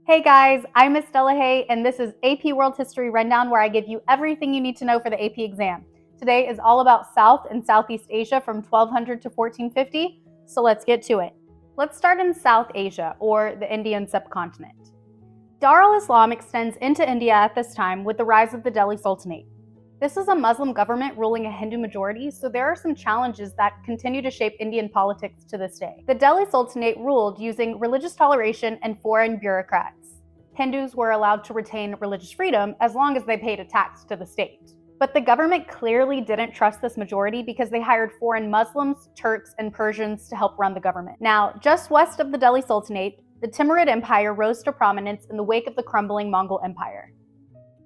Hey guys, I'm Miss Delahaye, and this is AP World History Rundown, where I give you everything you need to know for the AP exam. Today is all about South and Southeast Asia from 1200 to 1450, so let's get to it. Let's start in South Asia, or the Indian subcontinent. Dar al-Islam extends into India at this time with the rise of the Delhi Sultanate. This is a Muslim government ruling a Hindu majority, so there are some challenges that continue to shape Indian politics to this day. The Delhi Sultanate ruled using religious toleration and foreign bureaucrats. Hindus were allowed to retain religious freedom as long as they paid a tax to the state. But the government clearly didn't trust this majority because they hired foreign Muslims, Turks, and Persians to help run the government. Now, just west of the Delhi Sultanate, the Timurid Empire rose to prominence in the wake of the crumbling Mongol Empire.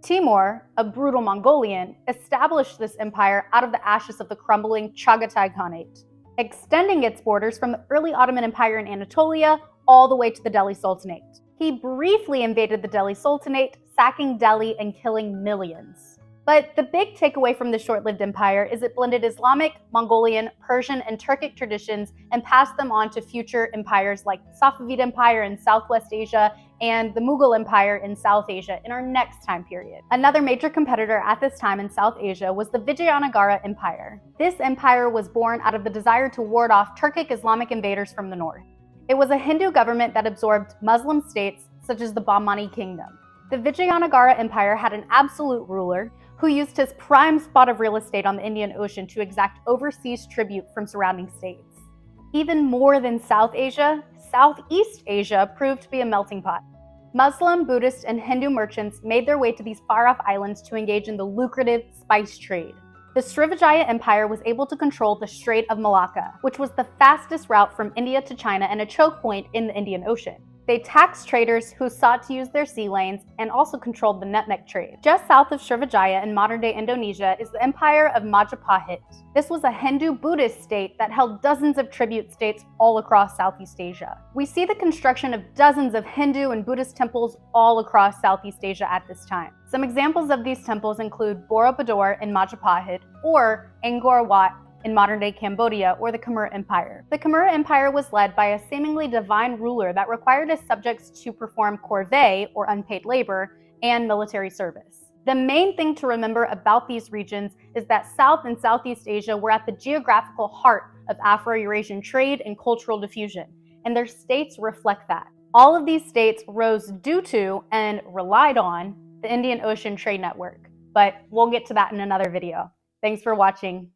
Timur, a brutal Mongolian, established this empire out of the ashes of the crumbling Chagatai Khanate, extending its borders from the early Ottoman Empire in Anatolia all the way to the Delhi Sultanate. He briefly invaded the Delhi Sultanate, sacking Delhi and killing millions. But the big takeaway from this short-lived empire is it blended Islamic, Mongolian, Persian, and Turkic traditions and passed them on to future empires like the Safavid Empire in Southwest Asia and the Mughal Empire in South Asia in our next time period. Another major competitor at this time in South Asia was the Vijayanagara Empire. This empire was born out of the desire to ward off Turkic Islamic invaders from the north. It was a Hindu government that absorbed Muslim states such as the Bahmani Kingdom. The Vijayanagara Empire had an absolute ruler who used his prime spot of real estate on the Indian Ocean to exact overseas tribute from surrounding states. Even more than South Asia, Southeast Asia proved to be a melting pot. Muslim, Buddhist, and Hindu merchants made their way to these far-off islands to engage in the lucrative spice trade. The Srivijaya Empire was able to control the Strait of Malacca, which was the fastest route from India to China and a choke point in the Indian Ocean. They taxed traders who sought to use their sea lanes and also controlled the nutmeg trade. Just south of Srivijaya in modern-day Indonesia is the Empire of Majapahit. This was a Hindu-Buddhist state that held dozens of tribute states all across Southeast Asia. We see the construction of dozens of Hindu and Buddhist temples all across Southeast Asia at this time. Some examples of these temples include Borobudur in Majapahit or Angkor Wat in modern-day Cambodia, or the Khmer Empire. The Khmer Empire was led by a seemingly divine ruler that required his subjects to perform corvée, or unpaid labor, and military service. The main thing to remember about these regions is that South and Southeast Asia were at the geographical heart of Afro-Eurasian trade and cultural diffusion, and their states reflect that. All of these states rose due to and relied on the Indian Ocean Trade Network, but we'll get to that in another video. Thanks for watching.